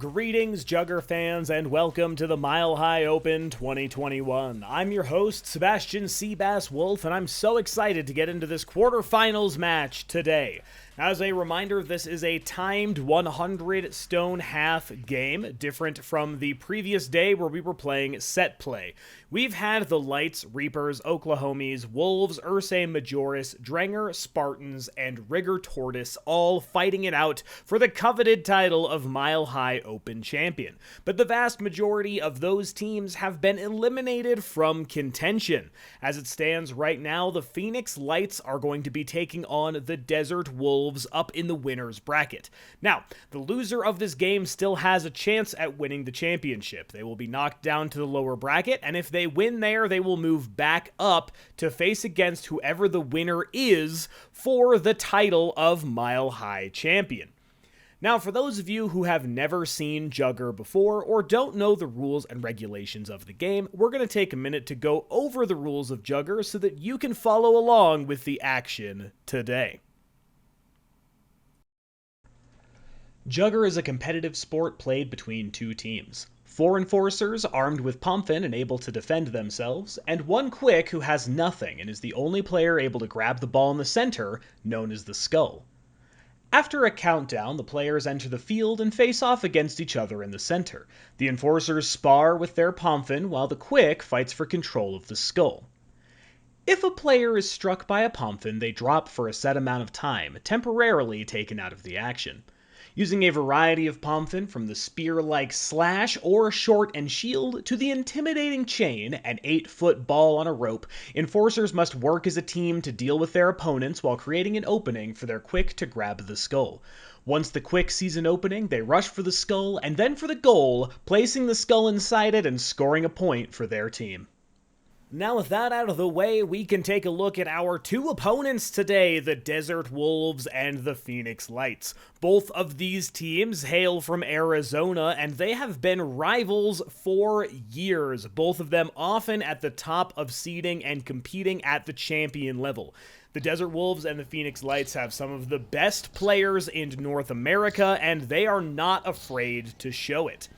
Greetings, Jugger fans, and welcome to the Mile High Open 2021. I'm your host, Sebastian Seabass Wolf, and I'm so excited to get into this quarterfinals match today. As a reminder, this is a timed 100 stone half game, different from the previous day where we were playing set play. We've had the Lights, Reapers, Oklahomies, Wolves, Ursae Majoris, Drenger, Spartans, and Rigger Tortoise all fighting it out for the coveted title of Mile High Open Champion. But the vast majority of those teams have been eliminated from contention. As it stands right now, the Phoenix Lights are going to be taking on the Desert Wolves up in the winner's bracket. Now, the loser of this game still has a chance at winning the championship. They will be knocked down to the lower bracket, and if they win there, they will move back up to face against whoever the winner is for the title of Mile High Champion. Now, for those of you who have never seen Jugger before or don't know the rules and regulations of the game, we're going to take a minute to go over the rules of Jugger so that you can follow along with the action today. Jugger is a competitive sport played between two teams. 4 enforcers armed with Pumphin and able to defend themselves, and 1 quick who has nothing and is the only player able to grab the ball in the center, known as the skull. After a countdown, the players enter the field and face off against each other in the center. The enforcers spar with their Pumphin while the quick fights for control of the skull. If a player is struck by a Pumphin, they drop for a set amount of time, temporarily taken out of the action. Using a variety of Pumphin from the spear-like slash or short and shield to the intimidating chain, an 8-foot ball on a rope, enforcers must work as a team to deal with their opponents while creating an opening for their quick to grab the skull. Once the quick sees an opening, they rush for the skull and then for the goal, placing the skull inside it and scoring a point for their team. Now with that out of the way, we can take a look at our 2 opponents today, the Desert Wolves and the Phoenix Lights. Both of these teams hail from Arizona, and they have been rivals for years, both of them often at the top of seeding and competing at the champion level. The Desert Wolves and the Phoenix Lights have some of the best players in North America, and they are not afraid to show it.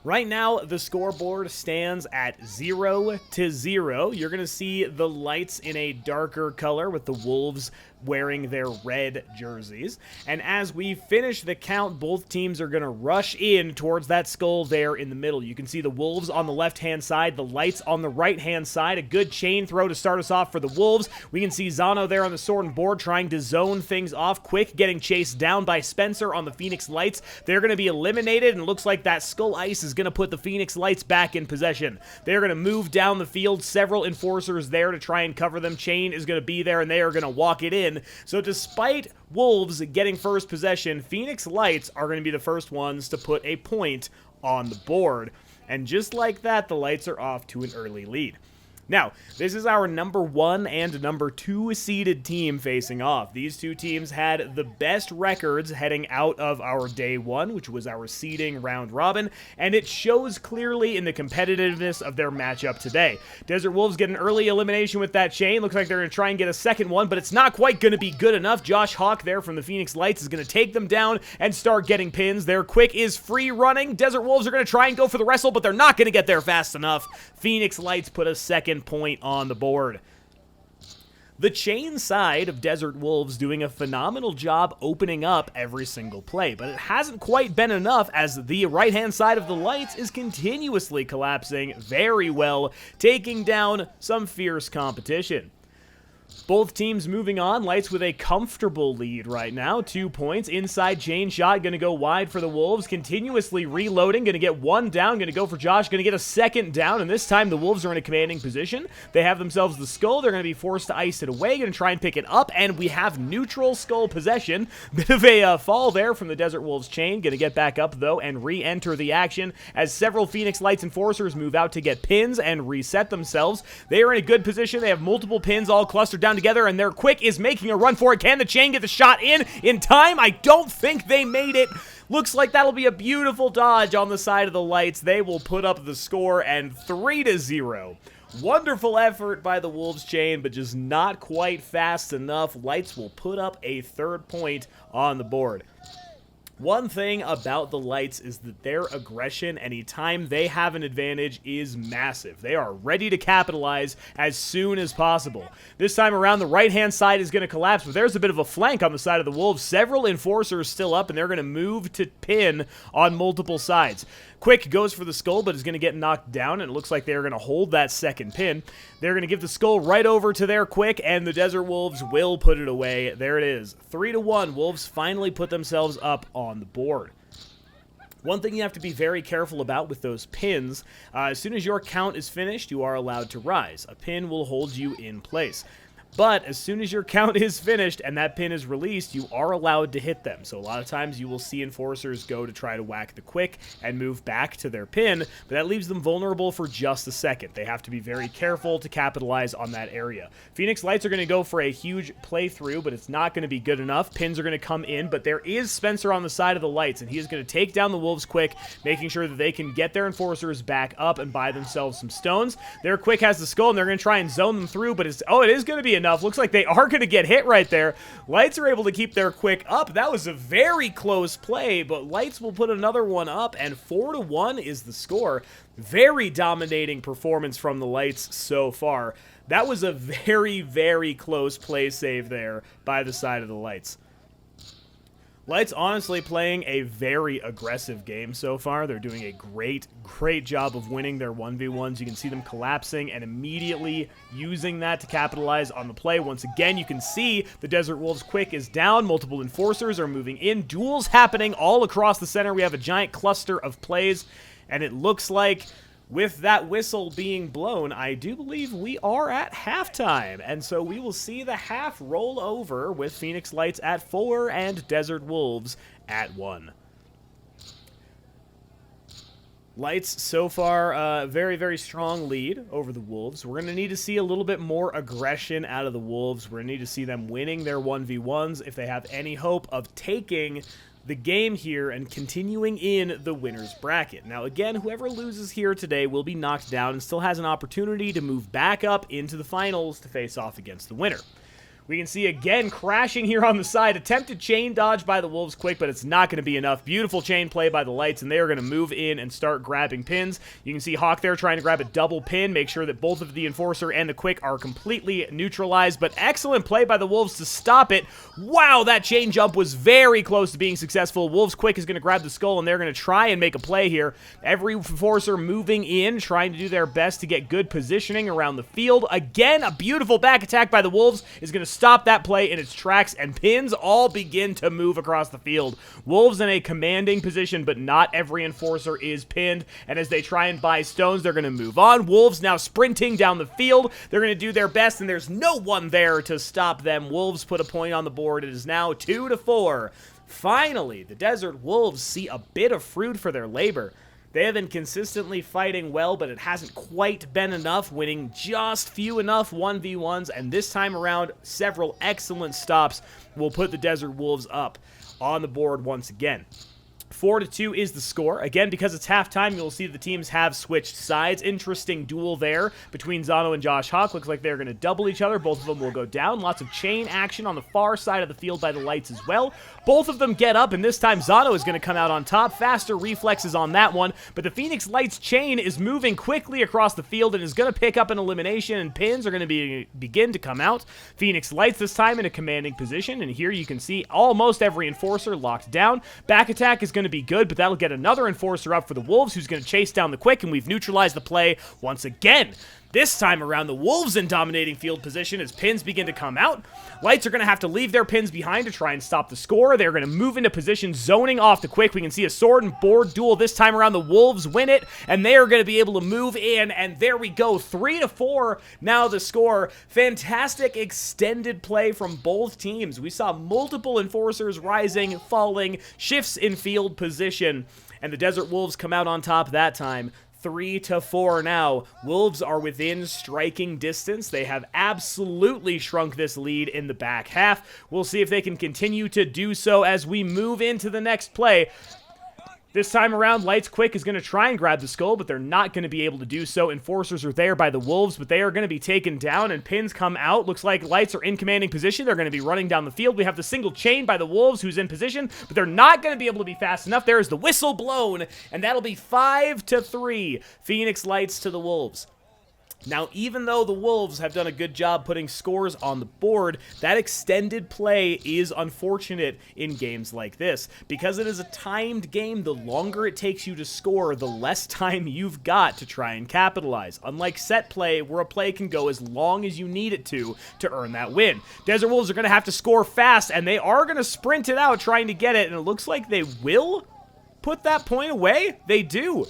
Right now, the scoreboard stands at 0-0. You're going to see the Lights in a darker color with the Wolves wearing their red jerseys. And as we finish the count, both teams are going to rush in towards that skull there in the middle. You can see the Wolves on the left-hand side, the Lights on the right-hand side. A good chain throw to start us off for the Wolves. We can see Zano there on the sword and board trying to zone things off quick, getting chased down by Spencer on the Phoenix Lights. They're going to be eliminated, and it looks like that skull ice is going to put the Phoenix Lights back in possession. They're going to move down the field. Several enforcers there to try and cover them. Chain is going to be there, and they are going to walk it in. So despite Wolves getting first possession, Phoenix Lights are going to be the first ones to put a point on the board. And just like that, the Lights are off to an early lead. Now, this is our number 1 and number 2 seeded team facing off. These two teams had the best records heading out of our day 1, which was our seeding round robin, and it shows clearly in the competitiveness of their matchup today. Desert Wolves get an early elimination with that chain. Looks like they're going to try and get a second one, but it's not quite going to be good enough. Josh Hawk there from the Phoenix Lights is going to take them down and start getting pins. Their quick is free running. Desert Wolves are going to try and go for the wrestle, but they're not going to get there fast enough. Phoenix Lights put a second point on the board. The chain side of Desert Wolves doing a phenomenal job opening up every single play, but it hasn't quite been enough as the right-hand side of the Lights is continuously collapsing very well, taking down some fierce competition. Both teams moving on. Lights with a comfortable lead right now. 2 points. Inside chain shot. Going to go wide for the Wolves. Continuously reloading. Going to get 1 down. Going to go for Josh. Going to get a second down. And this time the Wolves are in a commanding position. They have themselves the skull. They're going to be forced to ice it away. Going to try and pick it up. And we have neutral skull possession. Bit of a fall there from the Desert Wolves chain. Going to get back up though and re-enter the action as several Phoenix Lights enforcers move out to get pins and reset themselves. They are in a good position. They have multiple pins all clustered down together, and their quick is making a run for it. Can the chain get the shot in time? I don't think they made it. Looks like that'll be a beautiful dodge on the side of the Lights. They will put up the score, and 3-0. Wonderful effort by the Wolves chain, but just not quite fast enough. Lights will put up a third point on the board. One thing about the Lights is that their aggression anytime they have an advantage is massive. They are ready to capitalize as soon as possible. This time around, the right-hand side is going to collapse, but there's a bit of a flank on the side of the Wolves. Several Enforcers still up, and they're going to move to pin on multiple sides. Quick goes for the skull, but is going to get knocked down, and it looks like they're going to hold that second pin. They're going to give the skull right over to their Quick, and the Desert Wolves will put it away. There it is. 3-1. Wolves finally put themselves up on the board. One thing you have to be very careful about with those pins, as soon as your count is finished, you are allowed to rise. A pin will hold you in place. But as soon as your count is finished and that pin is released, you are allowed to hit them. So a lot of times you will see Enforcers go to try to whack the Quick and move back to their pin, but that leaves them vulnerable for just a second. They have to be very careful to capitalize on that area. Phoenix Lights are going to go for a huge playthrough, but it's not going to be good enough. Pins are going to come in, but there is Spencer on the side of the Lights, and he is going to take down the Wolves Quick, making sure that they can get their Enforcers back up and buy themselves some stones. Their Quick has the skull, and they're going to try and zone them through, but it is going to be enough. Looks like they are going to get hit right there. Lights are able to keep their Quick up. That was a very close play, but Lights will put another one up, and 4-1 is the score. Very dominating performance from the Lights so far. That was a very, very close play save there by the side of the Lights. Lights honestly playing a very aggressive game so far. They're doing a great job of winning their 1v1s. You can see them collapsing and immediately using that to capitalize on the play. Once again, you can see the Desert Wolves Quick is down. Multiple Enforcers are moving in. Duels happening all across the center. We have a giant cluster of plays, and it looks like with that whistle being blown, I do believe we are at halftime. And so we will see the half roll over with Phoenix Lights at 4 and Desert Wolves at 1. Lights so far, very, very strong lead over the Wolves. We're going to need to see a little bit more aggression out of the Wolves. We're going to need to see them winning their 1v1s if they have any hope of taking the game here and continuing in the winner's bracket. Now again, whoever loses here today will be knocked down and still has an opportunity to move back up into the finals to face off against the winner. We can see again crashing here on the side. Attempted chain dodge by the Wolves Quick, but it's not going to be enough. Beautiful chain play by the Lights, and they are going to move in and start grabbing pins. You can see Hawk there trying to grab a double pin, make sure that both of the Enforcer and the Quick are completely neutralized, but excellent play by the Wolves to stop it. Wow, that chain jump was very close to being successful. Wolves Quick is going to grab the skull, and they're going to try and make a play here. Every Enforcer moving in, trying to do their best to get good positioning around the field. Again, a beautiful back attack by the Wolves is going to stop that play in its tracks, and pins all begin to move across the field. Wolves in a commanding position, but not every Enforcer is pinned, and as they try and buy stones, they're going to move on. Wolves now sprinting down the field. They're going to do their best, and there's no one there to stop them. Wolves put a point on the board. It is now 2-4. Finally, the Desert Wolves see a bit of fruit for their labor. They have been consistently fighting well, but it hasn't quite been enough, winning just few enough 1v1s, and this time around, several excellent stops will put the Desert Wolves up on the board once again. 4-2 is the score. Again, because it's halftime, you'll see the teams have switched sides. Interesting duel there between Zano and Josh Hawk. Looks like they're going to double each other. Both of them will go down. Lots of chain action on the far side of the field by the Lights as well. Both of them get up, and this time Zano is going to come out on top. Faster reflexes on that one, but the Phoenix Lights chain is moving quickly across the field and is going to pick up an elimination, and pins are going to begin to come out. Phoenix Lights this time in a commanding position, and here you can see almost every Enforcer locked down. Back attack is going to be good, but that'll get another Enforcer up for the Wolves, who's going to chase down the Quick, and we've neutralized the play once again. This time around, the Wolves in dominating field position as pins begin to come out. Lights are going to have to leave their pins behind to try and stop the score. They're going to move into position, zoning off the Quick. We can see a sword and board duel. This time around, the Wolves win it, and they are going to be able to move in, and there we go. 3-4 now the score. Fantastic extended play from both teams. We saw multiple Enforcers rising, falling, shifts in field position, and the Desert Wolves come out on top that time. 3-4 now. Wolves are within striking distance. They have absolutely shrunk this lead in the back half. We'll see if they can continue to do so as we move into the next play. This time around, Lights Quick is going to try and grab the skull, but they're not going to be able to do so. Enforcers are there by the Wolves, but they are going to be taken down, and pins come out. Looks like Lights are in commanding position. They're going to be running down the field. We have the single chain by the Wolves, who's in position, but they're not going to be able to be fast enough. There is the whistle blown, and that'll be 5-3. Phoenix Lights to the Wolves. Now, even though the Wolves have done a good job putting scores on the board, that extended play is unfortunate in games like this. Because it is a timed game, the longer it takes you to score, the less time you've got to try and capitalize. Unlike set play, where a play can go as long as you need it to earn that win. Desert Wolves are going to have to score fast, and they are going to sprint it out trying to get it, and it looks like they will put that point away. They do.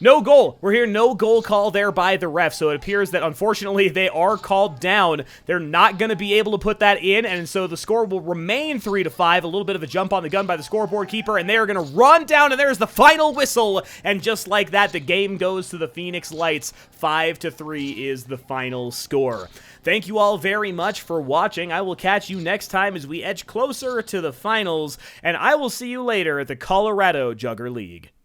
No goal. We're here, no goal call there by the ref, so it appears that unfortunately they are called down. They're not going to be able to put that in, and so the score will remain 3-5. A little bit of a jump on the gun by the scoreboard keeper, and they are going to run down, and there's the final whistle, and just like that, the game goes to the Phoenix Lights. 5-3 is the final score. Thank you all very much for watching. I will catch you next time as we edge closer to the finals, and I will see you later at the Colorado Jugger League.